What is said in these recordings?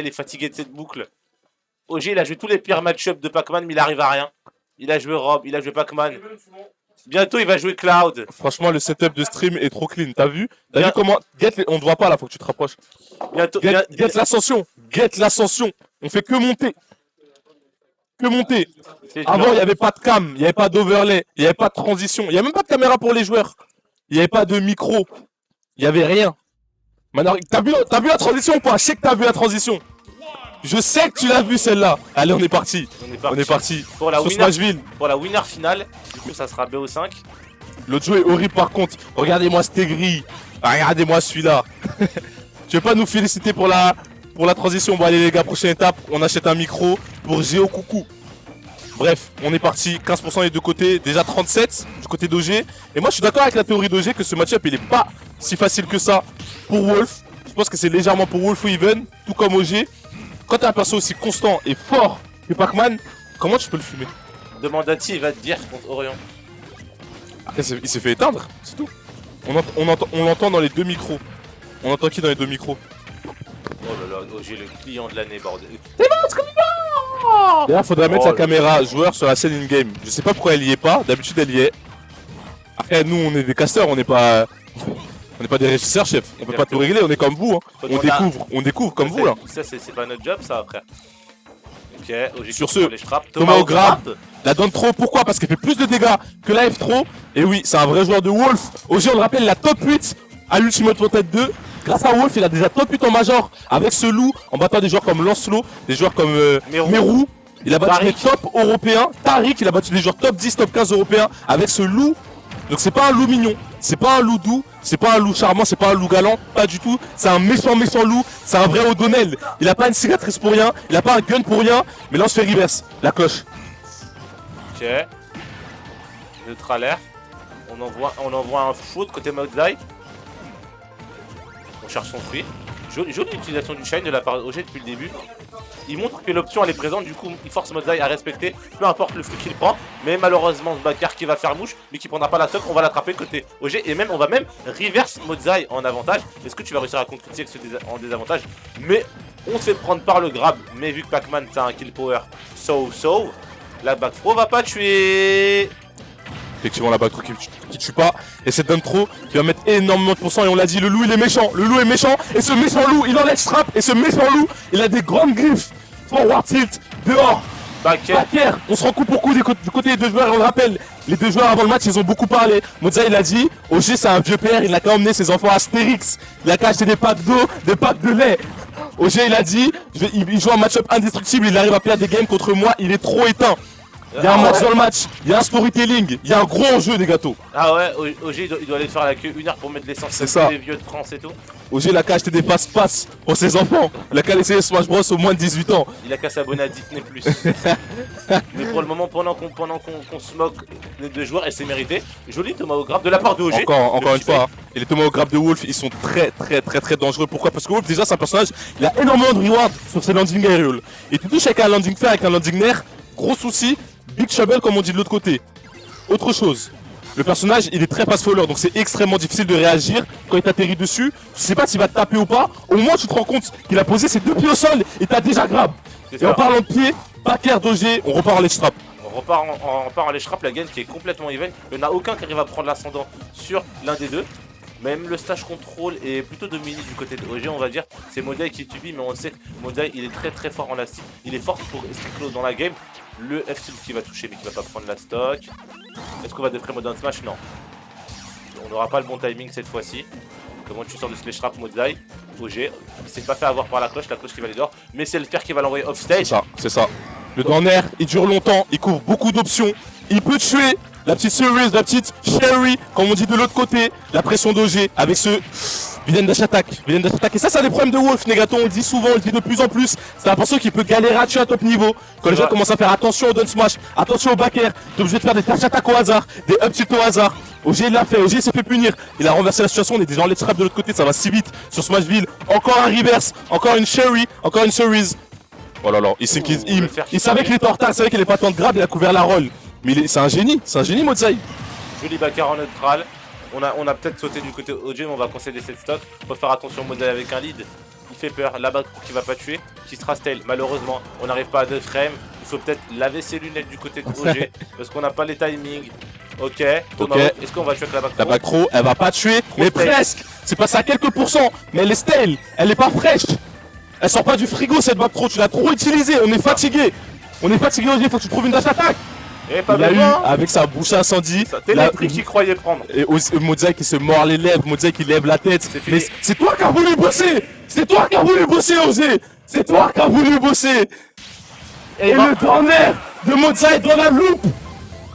il est fatigué de cette boucle. OG, il a joué tous les pires match-up de Pac-Man, mais il arrive à rien. Il a joué Rob, il a joué Pac-Man. Bientôt, il va jouer Cloud. Franchement, le setup de stream est trop clean. T'as vu comment... On te voit pas là, faut que tu te rapproches. Bientôt, Get l'ascension. Get l'ascension. On fait que monter. Que monter. Avant, il n'y avait pas de cam, il n'y avait pas d'overlay, il n'y avait pas de transition, il n'y avait même pas de caméra pour les joueurs. Il n'y avait pas de micro. Il n'y avait rien. Maintenant, t'as vu la transition ou pas? Je sais que t'as vu la transition. Je sais que tu l'as vu celle-là. Allez, on est parti. On est parti. Pour la, pour la winner finale, du coup, ça sera BO5. L'autre jeu est horrible par contre. Regardez-moi ce gris. Regardez-moi celui-là. Tu veux pas nous féliciter pour la transition? Bon, allez, les gars, prochaine étape. On achète un micro pour Géo Coucou. Bref, on est parti. 15% des deux côtés. Déjà 37 du côté d'OG. Et moi, je suis d'accord avec la théorie d'OG que ce match-up, il est pas si facile que ça pour Wolf. Je pense que c'est légèrement pour Wolf ou Even, tout comme OG. Quand t'as un perso aussi constant et fort que Pac-Man, comment tu peux le fumer? Demande à Ti, il va te dire contre Orion. Après, il s'est fait éteindre, c'est tout. On l'entend dans les deux micros. On entend qui dans les deux micros? Oh là là, OG, le client de l'année, bordel. D'ailleurs, faudrait mettre sa caméra joueur sur la scène in-game. Je sais pas pourquoi elle y est pas, d'habitude elle y est. Après, nous, on est des casteurs, on n'est pas des régisseurs, chef. On peut pas tout régler, on est comme vous. Hein. On découvre comme vous là. Ça, c'est pas notre job, ça, après. Ok, OG sur ce, les straps. Thomas au grab. La donne trop, pourquoi? Parce qu'elle fait plus de dégâts que la F-Throw. Et oui, c'est un vrai joueur de Wolf. OG, on le rappelle, la top 8 à l'Ultimate Wanted 2. Grâce à Wolf, il a déjà top 8 en major avec ce loup en battant des joueurs comme Lancelot, des joueurs comme Meru. Il a battu des top européens. Tariq, il a battu des joueurs top 10, top 15 européens avec ce loup. Donc c'est pas un loup mignon, c'est pas un loup doux, c'est pas un loup charmant, c'est pas un loup galant, pas du tout. C'est un méchant loup, c'est un vrai O'Donnell. Il a pas une cicatrice pour rien, il a pas un gun pour rien, mais là on se fait reverse, la cloche. Ok. Neutral air. On envoie un fou de côté Modzai. On cherche son fruit. Jolie utilisation du shine de la part d'OG depuis le début. Il montre que l'option elle est présente, du coup il force Modzai à respecter, peu importe le flux qu'il prend. Mais malheureusement Bakar qui va faire mouche, mais qui prendra pas la stock, on va l'attraper côté OG. Et même on va même reverse Modzai en avantage. Est-ce que tu vas réussir à concrétiser en désavantage? Mais on se fait prendre par le grab. Mais vu que Pac-Man a un kill power so, la back throw va pas tuer. Effectivement, la back throw qui tue pas. Et cette down throw qui va mettre énormément de pourcents. Et on l'a dit, le loup il est méchant. Le loup est méchant. Et ce méchant loup, il enlève strap. Et ce méchant loup, il a des grandes griffes. Forward tilt, dehors. Backer. On se rend coup pour coup du côté des deux joueurs. On le rappelle, les deux joueurs avant le match, ils ont beaucoup parlé. Modzai, il a dit, OG c'est un vieux père. Il n'a qu'à emmener ses enfants à Astérix. Il a qu'à acheter des packs d'eau, des packs de lait. OG, il a dit, il joue un match-up indestructible. Il arrive à perdre des games contre moi. Il est trop éteint. Il y a un match dans le match, il y a un storytelling, il y a un gros enjeu des gâteaux. Ah ouais, OG il doit aller faire la queue 1 heure pour mettre l'essence. C'est ça. Les vieux de France et tout. OG il a qu'à acheter des passe-passe pour ses enfants. Il a qu'à laisser Smash Bros au moins de 18 ans. Il a qu'à s'abonner à Disney+. Mais pour le moment, pendant qu'on se moque les deux joueurs, et c'est mérité, joli tomahawk de la part de OG. Encore une fois, et les tomahawk de Wolf, ils sont très dangereux. Pourquoi? Parce que Wolf, déjà, c'est un personnage, il a énormément de reward sur ses landing aerials. Et tu touches avec un landing fair, avec un landing nair, gros souci. Big Trouble comme on dit de l'autre côté. Autre chose, le personnage il est très fast-follower, donc c'est extrêmement difficile de réagir quand il t'atterrit dessus. Tu sais pas s'il va te taper ou pas, au moins tu te rends compte qu'il a posé ses deux pieds au sol et t'as déjà grab. Et en parlant de pied, Backer d'OG, on repart en ledge trap. On repart en ledge trap, la game qui est complètement even. Il n'y en a aucun qui arrive à prendre l'ascendant sur l'un des deux. Même le stage contrôle est plutôt dominé du côté de OG, on va dire. C'est Modzai qui subit, mais on sait que Modzai il est très fort en lastique. Il est fort pour rester close dans la game. Le F-tilt qui va toucher, mais qui va pas prendre la stock. Est-ce qu'on va défrer mode down smash? Non. On n'aura pas le bon timing cette fois-ci. Comment tu sors de slash trap Modzai? OG, il s'est pas fait avoir par la cloche qui va aller dehors. Mais c'est le fer qui va l'envoyer off stage. C'est ça. Le down air, il dure longtemps, il couvre beaucoup d'options. Il peut tuer. La petite cerise, la petite cherry, comme on dit de l'autre côté, la pression d'OG avec ce vilaine dash attack. Et ça, c'est des problèmes de Wolf, Negaton, on le dit souvent, on le dit de plus en plus. C'est un perso qui peut galérer à tuer à top niveau. Quand les gens commencent à faire attention au down smash, attention au back air, t'es obligé de faire des dash attack au hasard, des up tilt au hasard. OG l'a fait, OG s'est fait punir. Il a renversé la situation, on est déjà en let's trap de l'autre côté, ça va si vite sur Smashville. Encore un reverse, encore une cherry, encore une cerise. Oh là là, il savait qu'il était en retard, il savait qu'il n'avait pas tant de grab, il a couvert la roll. Mais c'est un génie Modzai. Joli backer en neutral. On a peut-être sauté du côté OG, mais on va concéder cette stock. Faut faire attention Modzai avec un lead. fait peur. La back qui va pas tuer, qui sera stale. Malheureusement, on n'arrive pas à 2 frames. Il faut peut-être laver ses lunettes du côté de OG parce qu'on n'a pas les timings. Ok, Thomas, est-ce qu'on va tuer avec la back La back throw, elle va pas tuer, mais presque. C'est passé à quelques pourcents, mais elle est stale, elle est pas fraîche. Elle sort pas du frigo cette back throw, tu l'as trop utilisée, on est fatigué. On est fatigué OG, faut que tu trouves une dash attaque. Et pas Il a eu, besoin. avec sa bouche incendie, T'es l'électrique qui croyait prendre. et Mozai qui se mord les lèvres, Mozai qui lève la tête. Mais c'est toi qui as voulu bosser. C'est toi qui as voulu bosser OG. C'est toi qui as voulu bosser. Et le corner de Mozai dans la loupe,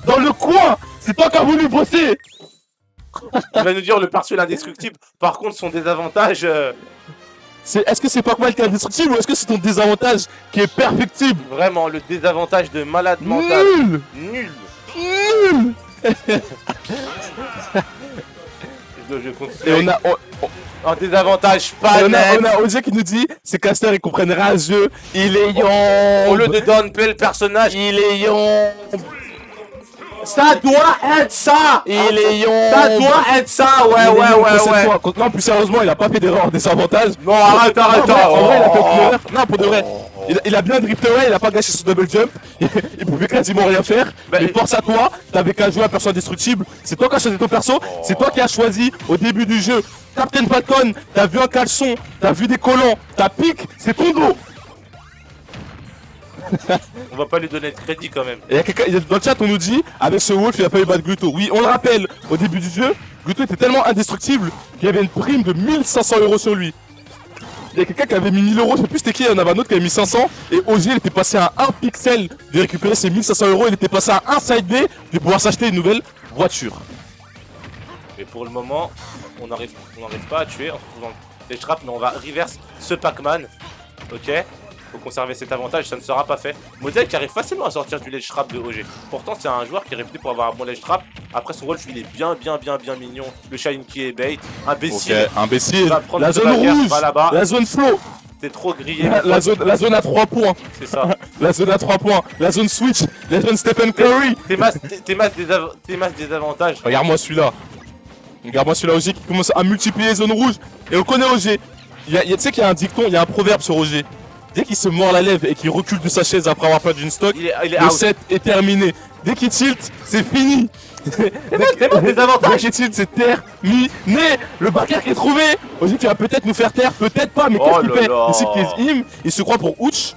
dans le coin, c'est toi qui as voulu bosser. Il va nous dire le perso est indestructible. Par contre, son désavantage. Est-ce que c'est pas mal qui est indestructible ou est-ce que c'est ton désavantage qui est perfectible? Vraiment, le désavantage de malade mental. Nul. Nul. Nul. Je continue. Et on a, Un désavantage pas on net. a Ozzy qui nous dit, c'est Caster, ils comprennent rien à ce jeu. Il est yon. Au lieu de downplay le personnage, Il est yon. ça doit être ça. Il est yon. Ça doit être ça. Ouais, Il est ouais, yon ouais, cette ouais. fois. Non, plus sérieusement, il a pas fait d'erreur en désavantage. Non, arrête, arrête. En vrai, il a fait aucune erreur. Non, pour de vrai. Il a bien drifté away, il a pas gâché son double jump. Il pouvait quasiment rien faire. Mais force à toi, t'avais qu'à jouer un perso indestructible. C'est toi qui as choisi ton perso. C'est toi qui as choisi au début du jeu Captain Falcon. T'as vu un caleçon, t'as vu des collants, t'as pique, c'est ton dos. On va pas lui donner de crédit quand même. Et dans le chat, on nous dit, avec ce Wolf, il a pas eu battre Gluto. Oui, on le rappelle, au début du jeu, Gluto était tellement indestructible qu'il y avait une prime de 1500 € sur lui. Il y a quelqu'un qui avait mis 1000 €, je sais plus c'était qui, il y en avait un autre qui avait mis 500. Et OG, il était passé à 1 pixel de récupérer ses 1500 €, il était passé à 1 side B de pouvoir s'acheter une nouvelle voiture. Mais pour le moment, on n'arrive pas à tuer en se trouvant les trappes, mais on va reverse ce Pac-Man. Ok, faut conserver cet avantage, ça ne sera pas fait. Modèle qui arrive facilement à sortir du ledge trap de OG. Pourtant, c'est un joueur qui est réputé pour avoir un bon ledge trap. Après, son Wolf, il est bien mignon. Le Shine qui est bait. Imbécile. Ok, imbécile. Va prendre La ce zone bagarre, rouge, va là-bas. la zone flow, T'es trop grillé. la zone à 3 points. C'est ça. La zone à 3 points, la zone switch, la zone Stephen Curry. Tes masses désavantages. Regarde-moi celui-là. Regarde-moi celui-là, OG qui commence à multiplier les zones rouges. Et on connaît OG. Tu sais qu'il y a un dicton, il y a un proverbe sur OG. Dès qu'il se mord la lèvre et qu'il recule de sa chaise après avoir perdu une stock, Il est le out. set est terminé. Dès qu'il tilt, c'est fini. C'est bon, désavantage. Dès qu'il tilt, c'est terminé. Le backer qui est trouvé. OG qui va peut-être nous faire taire, peut-être pas, mais Oh qu'est-ce qu'il là fait? là. Il sait qu'il est il se croit pour Ouch.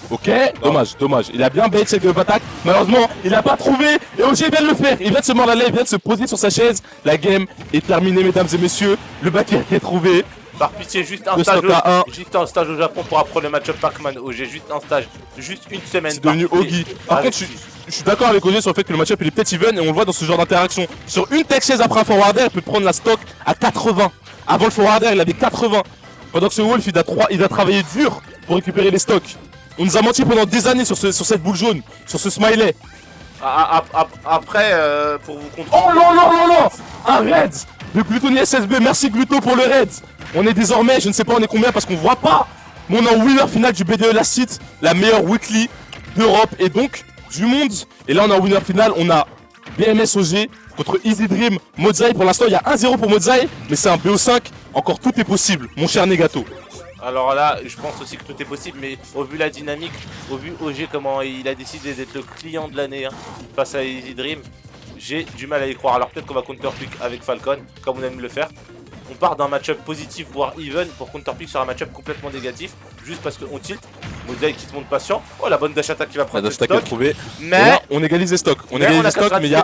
Ok, dommage. Il a bien bait cette attaque. Malheureusement, il n'a pas trouvé. Et OG vient de le faire. Il vient de se mordre la lèvre, il vient de se poser sur sa chaise. La game est terminée, mesdames et messieurs. Le backer est trouvé. Par pitié, juste un Le stage, stock à 1. juste un stage au Japon pour apprendre le match-up Pac-Man. Oh, j'ai juste un stage, juste une semaine. C'est devenu Ogi. Par contre, je suis d'accord avec OG sur le fait que le match-up il est peut-être even et on le voit dans ce genre d'interaction. Sur une tech chaise après un forwarder, il peut prendre la stock à 80. Avant le forwarder, il avait 80. Pendant que ce Wolf, il a travaillé dur pour récupérer les stocks. On nous a menti pendant des années sur cette boule jaune, sur ce smiley. Après, pour vous contrôler. Oh non un raid de Glutoni SSB, merci Gluto pour le raid. On est désormais, je ne sais pas on est combien parce qu'on voit pas, mais on est en winner final du BDE Last Hit, la meilleure weekly d'Europe et donc du monde. Et là on est en winner final, on a BMS OG contre Easy Dream, Mozai. Pour l'instant il y a 1-0 pour Mozai, mais c'est un BO5, encore tout est possible, mon cher Negato. Alors là, je pense aussi que tout est possible, mais au vu la dynamique, au vu OG comment il a décidé d'être le client de l'année face à Easy Dream, j'ai du mal à y croire. Alors peut-être qu'on va counterpick avec Falcon, comme on aime le faire. On part d'un match-up positif, voire even, pour counterpick sur un match-up complètement négatif, juste parce qu'on tilt. Modèle qui se montre patient. Oh, la bonne dash attack qui va prendre le stock. Mais là, on égalise les stocks. On égalise les stocks, mais il y a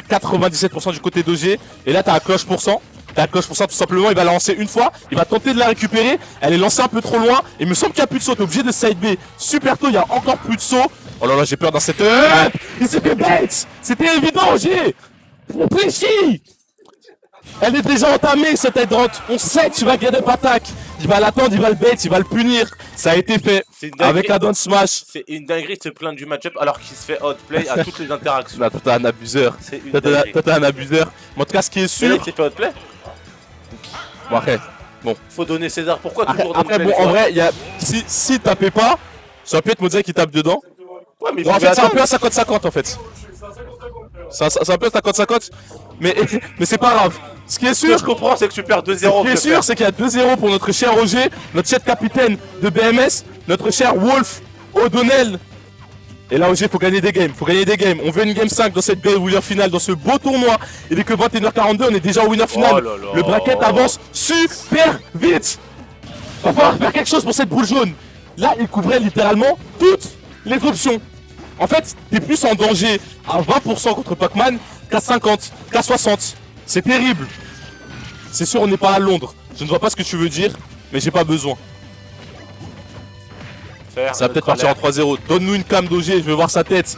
97% du côté d'OG. Et là, t'as un cloche %. T'as un cloche %, tout simplement. Il va la lancer une fois. Il va tenter de la récupérer. Elle est lancée un peu trop loin. Il me semble qu'il n'y a plus de saut. T'es obligé de side B. Super tôt, il y a encore plus de saut. Oh là là, j'ai peur d'un setup. Il s'est fait bête. C'était évident, OG. Réfléchis. Elle est déjà entamée cette head droite. On sait que tu vas gagner attaque. Il va l'attendre, il va le bait, il va le punir. Ça a été fait avec la down smash. C'est une dinguerie de se plaindre du match-up alors qu'il se fait outplay à toutes les interactions. Là, toi t'es un abuseur. Toi t'es un abuseur. Mais en tout cas, ce qui est sûr. Mais là, il s'est fait outplay. Bon, après. Bon. Faut donner César. Pourquoi toujours donner après, bon, en vrai, y a... si tapait pas, ça aurait pu être Mozai qui tape dedans. Ouais, mais bon, en fait, c'est un peu à 50-50 en fait. C'est un peu à 50-50. Mais c'est pas grave. Ce qui est Ce que sûr, je comprends, c'est que tu perds 2-0. ce qui est sûr, c'est qu'il y a 2-0 pour notre cher Roger, notre cher capitaine de BMS, notre cher Wolf O'Donnell. Et là, Roger, faut gagner des games, On veut une game 5 dans cette belle winner finale, dans ce beau tournoi. Il est que 21h42, on est déjà au winner final. Oh là là. Le bracket avance super vite. Va falloir faire quelque chose pour cette boule jaune. Là, il couvrait littéralement toutes les options. En fait, t'es plus en danger à 20% contre Pac-Man qu'à 50, qu'à 60. C'est terrible. C'est sûr, on n'est pas à Londres. Je ne vois pas ce que tu veux dire, mais j'ai pas besoin. Ça va peut-être partir en 3-0. Donne-nous une cam d'OG, je veux voir sa tête.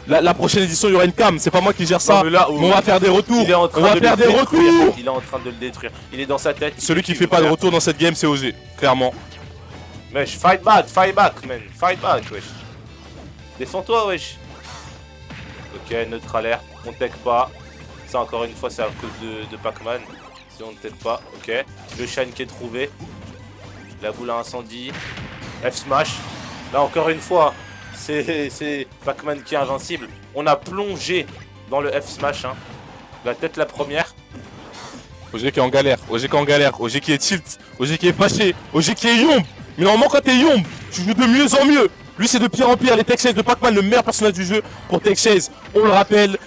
La prochaine édition, il y aura une cam. C'est pas moi qui gère ça. Non, mais là, Mais on va faire des retours. Il est en train On va de faire le des détruire. retours. Il est en train de le détruire. Il est dans sa tête. Celui qui fait pas de retour dans cette game, c'est OG. Clairement. Wesh, fight back, man. Fight back, wesh. Défends-toi, wesh. Ok, neutral air. On tech pas. Ça, encore une fois, c'est à cause de Pac-Man. Si on ne tech pas, ok. Le shine qui est trouvé. La boule à incendie. F-smash. Là, encore une fois, c'est Pac-Man qui est invincible. On a plongé dans le F-smash. Hein. La tête la première. OG qui est en galère. OG qui est tilt. OG qui est fâché. OG qui est yomb. Mais normalement, quand t'es yomb, tu joues de mieux en mieux. Lui, c'est de pire en pire. Les Tech Chase de Pac-Man, le meilleur personnage du jeu pour Tech Chase. On le rappelle.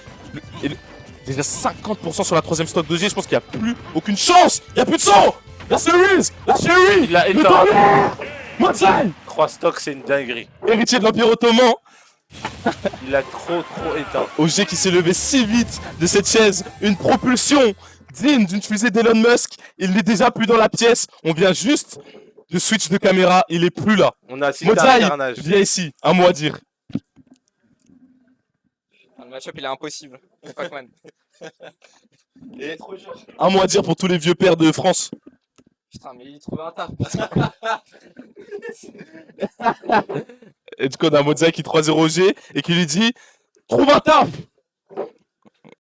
Déjà 50% sur la troisième stock d'OG. Je pense qu'il n'y a plus aucune chance. Il n'y a plus de sang. La Cerise. La Cherry. Il a Le éteint. tonnerre. Motsai. 3 stocks, c'est une dinguerie. Héritier de l'Empire Ottoman. Il a trop éteint. OG qui s'est levé si vite de cette chaise. Une propulsion digne d'une fusée d'Elon Musk. Il n'est déjà plus dans la pièce. On vient juste de switch de caméra. Il est plus là. On a assisté à un Motsai, carnage. viens ici. Un mot à dire. Le match-up il est impossible. Pac-Man. Il est trop dur. Un mot à dire pour tous les vieux pères de France. Putain, mais il trouvait un taf. Et du coup, on a Motsai qui 3-0 OG et qui lui dit: trouve un taf.